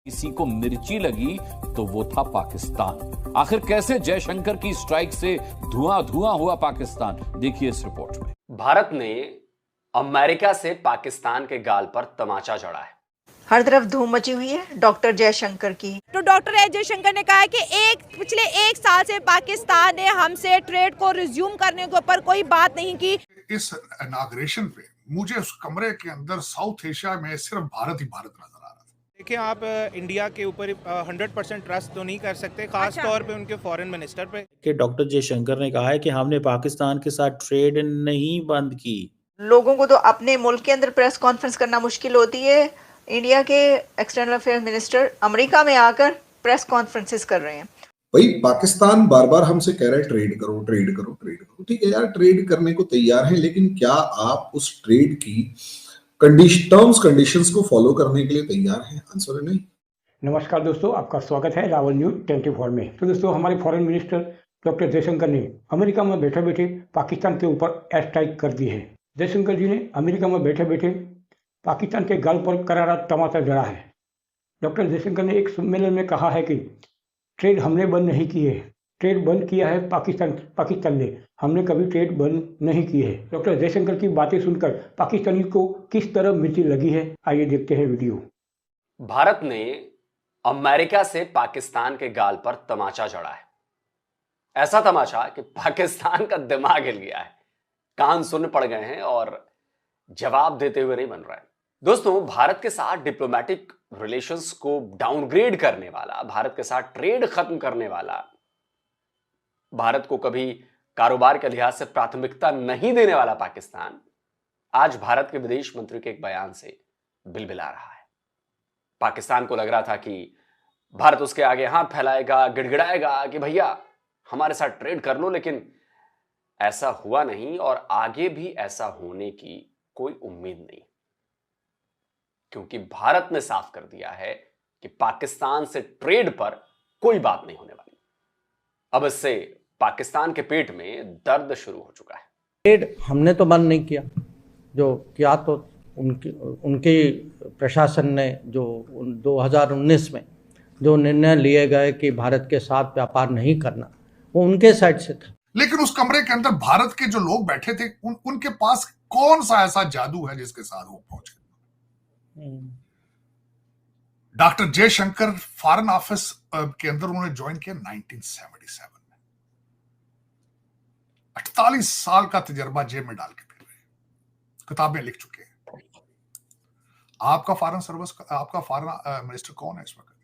किसी को मिर्ची लगी तो वो था पाकिस्तान। आखिर कैसे जयशंकर की स्ट्राइक से धुआं धुआं हुआ पाकिस्तान, देखिए इस रिपोर्ट में। भारत ने अमेरिका से पाकिस्तान के गाल पर तमाचा जड़ा है। हर तरफ धूम मची हुई है डॉक्टर जयशंकर की। तो डॉक्टर एस जयशंकर ने कहा है कि पिछले एक साल से पाकिस्तान ने हमसे ट्रेड को रिज्यूम करने के ऊपर कोई बात नहीं की। इस इनॉग्रेशन पे मुझे उस कमरे के अंदर साउथ एशिया में सिर्फ भारत ही भारत नजर आ रहा था। देखिए, आप इंडिया के ऊपर 100% ट्रस्ट तो नहीं कर सकते, खास तौर पे उनके फॉरेन मिनिस्टर पे। कि डॉक्टर जयशंकर ने कहा है कि हमने पाकिस्तान के साथ ट्रेड नहीं बंद की। लोगों को तो अपने मुल्क के अंदर प्रेस कॉन्फ्रेंस करना मुश्किल होती है, इंडिया के एक्सटर्नल अफेयर्स मिनिस्टर अमेरिका में आकर प्रेस कॉन्फ्रेंसेस कर रहे हैं। भाई पाकिस्तान बार बार हमसे कह रहा है ट्रेड करो ट्रेड करो ट्रेड करो। ठीक है यार, ट्रेड करने को तैयार है, लेकिन क्या आप उस ट्रेड की टर्म्स कंडीशंस को फॉलो करने के लिए तैयार हैं? आंसर है नहीं। नमस्कार दोस्तों, आपका स्वागत है रावल न्यूज 24 में। तो दोस्तों, हमारे फॉरेन मिनिस्टर डॉक्टर जयशंकर ने अमेरिका में बैठे बैठे पाकिस्तान के ऊपर एयर स्ट्राइक कर दी है। जयशंकर जी ने अमेरिका में बैठे बैठे पाकिस्तान के गाल पर करारा तमाचा जड़ा है। डॉक्टर जयशंकर ने एक सम्मेलन में कहा है कि ट्रेड हमने बंद नहीं की है, ट्रेड बंद किया है पाकिस्तान ने, हमने कभी ट्रेड बंद नहीं की है। डॉक्टर जयशंकर की बातें सुनकर पाकिस्तानी को किस तरह मिर्ची लगी है, आइए देखते हैं वीडियो। भारत ने अमेरिका से पाकिस्तान के गाल पर तमाचा जड़ा है। ऐसा तमाचा कि पाकिस्तान का दिमाग हिल गया है, कान सुन पड़ गए हैं और जवाब देते हुए नहीं बन रहा है। दोस्तों, भारत के साथ डिप्लोमेटिक रिलेशंस को डाउनग्रेड करने वाला, भारत के साथ ट्रेड खत्म करने वाला, भारत को कभी कारोबार के लिहाज से प्राथमिकता नहीं देने वाला पाकिस्तान आज भारत के विदेश मंत्री के एक बयान से बिलबिला रहा है। पाकिस्तान को लग रहा था कि भारत उसके आगे हाथ फैलाएगा, गिड़गिड़ाएगा कि भैया हमारे साथ ट्रेड कर लो, लेकिन ऐसा हुआ नहीं और आगे भी ऐसा होने की कोई उम्मीद नहीं, क्योंकि भारत ने साफ कर दिया है कि पाकिस्तान से ट्रेड पर कोई बात नहीं होने वाली। अब इससे पाकिस्तान के पेट में दर्द शुरू हो चुका है। ट्रेड हमने तो बंद नहीं किया, जो किया तो उनके प्रशासन ने जो 2019 में जो निर्णय लिए गए कि भारत के साथ व्यापार नहीं करना, वो उनके साइड से था। लेकिन उस कमरे के अंदर भारत के जो लोग बैठे थे उनके पास कौन सा ऐसा जादू है जिसके साथ वो पहुंचे? डॉक्टर जयशंकर फॉरेन ऑफिस के अंदर उन्होंने ज्वाइन किया 1977 में। 48 साल का तजर्बा जेब में डाल के फिर रहे, किताबें लिख चुके हैं। आपका फॉरेन मिनिस्टर कौन है इस वक्त?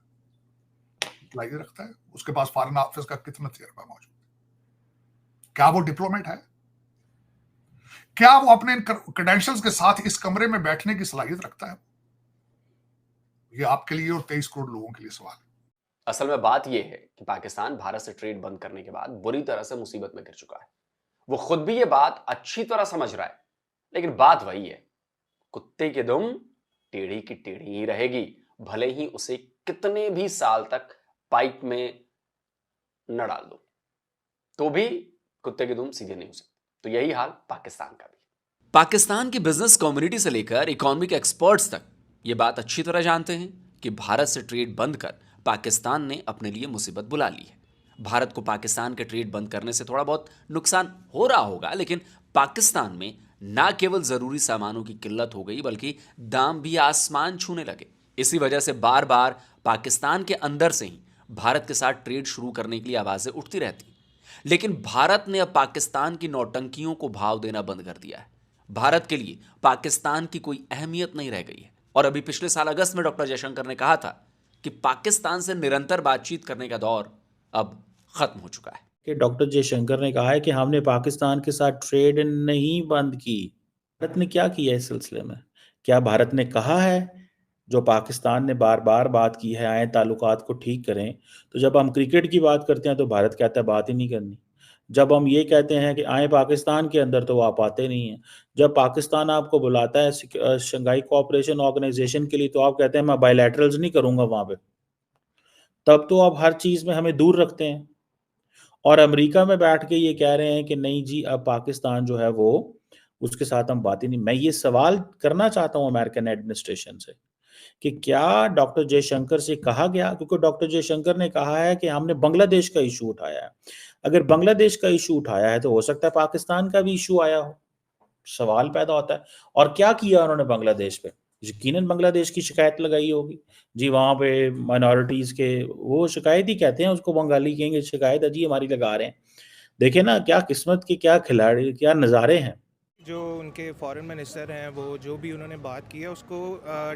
लाइज रखता है, उसके पास फॉरेन ऑफिस का कितना तजर्बा मौजूद? क्या वो डिप्लोमेट है? क्या वो अपने क्रेडेंशियल्स के साथ इस कमरे में बैठने की सलाहियत रखता है? ये आपके लिए और 23 करोड़ लोगों के लिए सवाल है। असल में बात यह है कि पाकिस्तान भारत से ट्रेड बंद करने के बाद बुरी तरह से मुसीबत में गिर चुका है। वो खुद भी ये बात अच्छी तरह समझ रहा है, लेकिन बात वही है, कुत्ते की दुम टेढ़ी की टेढ़ी ही रहेगी, भले ही उसे कितने भी साल तक पाइप में न डाल दो, तो भी कुत्ते की दुम सीधे नहीं हो सकती। तो यही हाल पाकिस्तान का भी। पाकिस्तान की बिजनेस कम्युनिटी से लेकर इकोनॉमिक एक्सपर्ट्स तक ये बात अच्छी तरह जानते हैं कि भारत से ट्रेड बंद कर पाकिस्तान ने अपने लिए मुसीबत बुला ली है। भारत को पाकिस्तान के ट्रेड बंद करने से थोड़ा बहुत नुकसान हो रहा होगा, लेकिन पाकिस्तान में ना केवल जरूरी सामानों की किल्लत हो गई, बल्कि दाम भी आसमान छूने लगे। इसी वजह से बार बार पाकिस्तान के अंदर से ही भारत के साथ ट्रेड शुरू करने के लिए आवाजें उठती रहती। लेकिन भारत ने अब पाकिस्तान की नौटंकियों को भाव देना बंद कर दिया है। भारत के लिए पाकिस्तान की कोई अहमियत नहीं रह गई है। और अभी पिछले साल अगस्त में डॉक्टर जयशंकर ने कहा था कि पाकिस्तान से निरंतर बातचीत करने का दौर अब खत्म हो चुका है। कि डॉक्टर जयशंकर ने कहा है कि हमने पाकिस्तान के साथ ट्रेड नहीं बंद की। भारत ने क्या किया इस सिलसिले में? क्या भारत ने कहा है जो पाकिस्तान ने बार बार बात की है, आए ताल्लुकात को ठीक करें? तो जब हम क्रिकेट की बात करते हैं तो भारत कहता है बात ही नहीं करनी। जब हम ये कहते हैं कि आए पाकिस्तान के अंदर, तो आप आते नहीं हैं। जब पाकिस्तान आपको बुलाता है शंघाई कोऑपरेशन ऑर्गेनाइजेशन के लिए, तो आप कहते हैं मैं बायलैटरल्स नहीं करूंगा वहां पे। तब तो आप हर चीज में हमें दूर रखते हैं और अमेरिका में बैठ के ये कह रहे हैं कि नहीं जी, अब पाकिस्तान जो है वो उसके साथ हम बात ही नहीं। मैं ये सवाल करना चाहता हूँ अमेरिकन एडमिनिस्ट्रेशन से कि क्या डॉक्टर जयशंकर से कहा गया, क्योंकि डॉक्टर जयशंकर ने कहा है कि हमने बांग्लादेश का इशू उठाया है। अगर बांग्लादेश का इशू उठाया है तो हो सकता है पाकिस्तान का भी इशू आया हो। सवाल पैदा होता है। और क्या किया उन्होंने बांग्लादेश पे? यकीनन बांग्लादेश की शिकायत लगाई होगी जी, वहां पे माइनॉरिटीज के, वो शिकायत ही कहते हैं उसको, बंगाली कहेंगे शिकायत है जी हमारी लगा रहे हैं। देखे ना क्या किस्मत के क्या खिलाड़ी, क्या नज़ारे हैं। जो उनके फॉरेन मिनिस्टर हैं वो जो भी उन्होंने बात की है उसको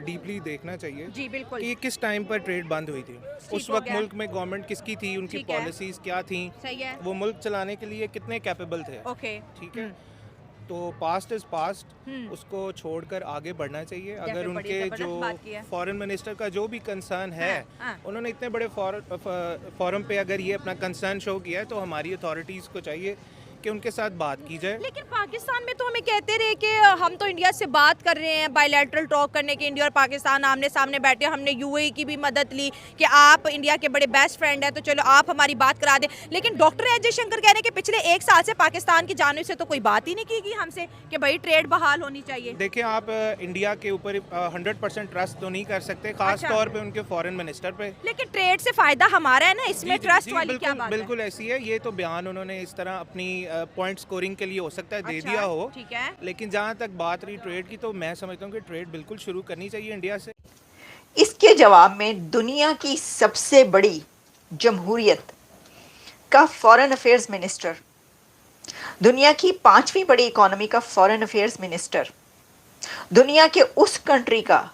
डीपली देखना चाहिए जी बिल्कुल कि किस टाइम पर ट्रेड बंद हुई थी, उस हो वक्त गया। मुल्क में गवर्नमेंट किसकी थी, उनकी ठीक है। पॉलिसीज क्या थी, सही है। वो मुल्क चलाने के लिए कितने कैपेबल थे। ओके ठीक है, तो पास्ट इज पास्ट, हम्म। उसको छोड़कर आगे बढ़ना चाहिए। अगर बड़ी उनके जबरदस्त जो बात की है। फॉरेन मिनिस्टर का जो भी कंसर्न है, हाँ। उन्होंने इतने बड़े फोरम पे अगर ये अपना कंसर्न शो किया है तो हमारी अथॉरिटीज़ को चाहिए कि उनके साथ बात की जाए। लेकिन पाकिस्तान में तो हमें कहते रहे कि हम तो इंडिया से बात कर रहे हैं, बायलैटरल टॉक करने के, इंडिया और पाकिस्तान आमने सामने बैठे, हमने यूएई की भी मदद ली कि आप इंडिया के बड़े बेस्ट फ्रेंड हैं तो चलो आप हमारी बात करा दें। लेकिन डॉक्टर एस जयशंकर कह रहे हैं कि पिछले 1 साल से पाकिस्तान की जानिब से तो कोई बात ही नहीं की गई हमसे कि भाई ट्रेड बहाल होनी चाहिए। देखिए, आप इंडिया के ऊपर 100% ट्रस्ट तो नहीं कर सकते, खास तौर पे उनके फॉरेन मिनिस्टर पे। लेकिन ट्रेड से फायदा हमारा है ना, इसमें ट्रस्ट वाली क्या बात है? बिल्कुल ऐसी है। ये तो बयान उन्होंने इस तरह अपनी पॉइंट स्कोरिंग के लिए हो सकता है दे अच्छा, दिया हो, ठीक है। लेकिन जहां तक बात रही ट्रेड की, तो मैं समझता हूँ कि ट्रेड बिल्कुल शुरू करनी चाहिए इंडिया से। इसके जवाब में दुनिया की सबसे बड़ी जमहूरियत का फॉरेन अफेयर्स मिनिस्टर, दुनिया की 5वीं बड़ी इकोनॉमी का फॉरेन अफेयर्स मिनिस्टर, दुनिया के उस कंट्री का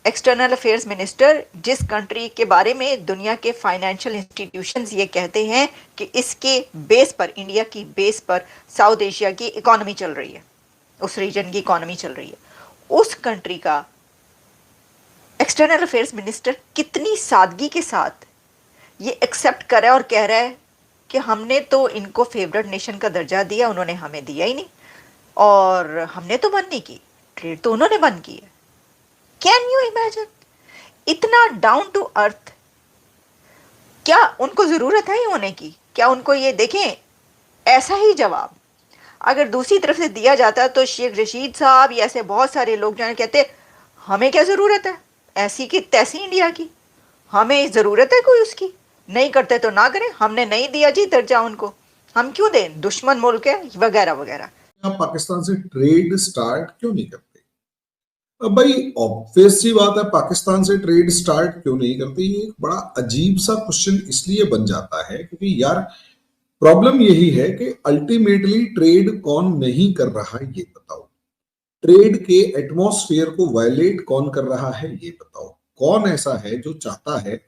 एक्सटर्नल अफेयर्स मिनिस्टर जिस कंट्री के बारे में दुनिया के फाइनेंशियल इंस्टीट्यूशंस ये कहते हैं कि इसके बेस पर, इंडिया की बेस पर साउथ एशिया की इकोनॉमी चल रही है, उस रीजन की इकोनॉमी चल रही है, उस कंट्री का एक्सटर्नल अफेयर्स मिनिस्टर कितनी सादगी के साथ ये एक्सेप्ट कर रहा है और कह रहा है कि हमने तो इनको फेवरेट नेशन का दर्जा दिया, उन्होंने हमें दिया ही नहीं, और हमने तो बंद नहीं की ट्रेड, तो उन्होंने बंद की है। Can you imagine? इतना डाउन टू अर्थ। क्या उनको जरूरत है होने की? क्या उनको ये देखें, ऐसा ही जवाब अगर दूसरी तरफ से दिया जाता तो शेख रशीद साहब या ऐसे बहुत सारे लोग जो कहते हमें क्या जरूरत है ऐसी की तैसी इंडिया की, हमें जरूरत है कोई उसकी, नहीं करते तो ना करें, हमने नहीं दिया जी दर्जा उनको, हम क्यों दें, दुश्मन मुल्क है वगैरह वगैरह। आप पाकिस्तान से ट्रेड स्टार्ट क्यों नहीं करते? अब भाई ऑब्वियस सी बात है, पाकिस्तान से ट्रेड स्टार्ट क्यों नहीं करते? ये एक बड़ा अजीब सा क्वेश्चन इसलिए बन जाता है क्योंकि यार प्रॉब्लम यही है कि अल्टीमेटली ट्रेड कौन नहीं कर रहा है ये बताओ, ट्रेड के एटमॉस्फेयर को वायलेट कौन कर रहा है ये बताओ, कौन ऐसा है जो चाहता है,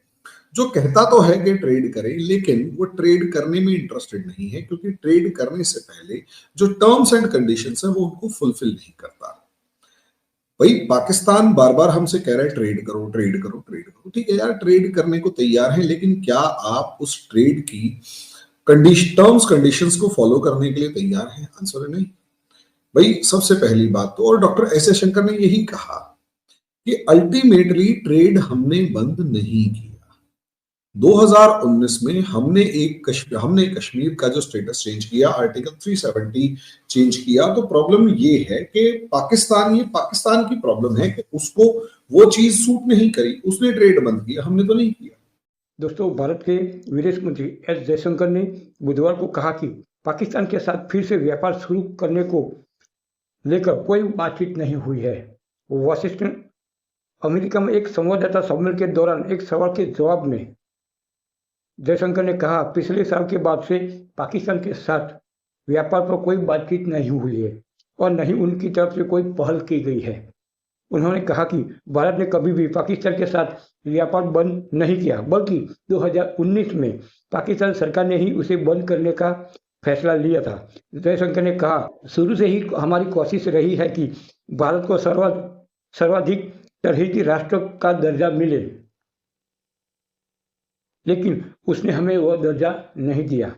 जो कहता तो है कि ट्रेड करें लेकिन वो ट्रेड करने में इंटरेस्टेड नहीं है क्योंकि ट्रेड करने से पहले जो टर्म्स एंड कंडीशंस है वो उनको फुलफिल नहीं करता। भाई पाकिस्तान बार बार हमसे कह रहा है ट्रेड करो ट्रेड करो ट्रेड करो, ठीक है यार ट्रेड करने को तैयार है, लेकिन क्या आप उस ट्रेड की टर्म्स कंडीशंस को फॉलो करने के लिए तैयार हैं? आंसर है नहीं। भाई सबसे पहली बात तो, और डॉक्टर एस जयशंकर ने यही कहा कि अल्टीमेटली ट्रेड हमने बंद नहीं किया। 2019 में हमने कश्मीर का जो स्टेटस चेंज किया, आर्टिकल 370 चेंज किया, तो प्रॉब्लम ये है कि पाकिस्तान की प्रॉब्लम है कि उसको वो चीज सूट नहीं करी, उसने ट्रेड बंद किया, हमने तो नहीं किया। दोस्तों, भारत के विदेश मंत्री एस जयशंकर ने बुधवार को कहा कि पाकिस्तान के साथ फिर से व्यापार शुरू करने को लेकर कोई बातचीत नहीं हुई है। वाशिंगटन अमेरिका में एक संवाददाता सम्मेलन के दौरान एक सवाल के जवाब में जयशंकर ने कहा, पिछले साल के बाद से पाकिस्तान के साथ व्यापार पर कोई बातचीत नहीं हुई है और न ही उनकी तरफ से कोई पहल की गई है। उन्होंने कहा कि भारत ने कभी भी पाकिस्तान के साथ व्यापार बंद नहीं किया, बल्कि 2019 में पाकिस्तान सरकार ने ही उसे बंद करने का फैसला लिया था। जयशंकर ने कहा, शुरू से ही हमारी कोशिश रही है कि भारत को सर्वाधिक तरजीही राष्ट्र का दर्जा मिले, लेकिन उसने हमें वह दर्जा नहीं दिया।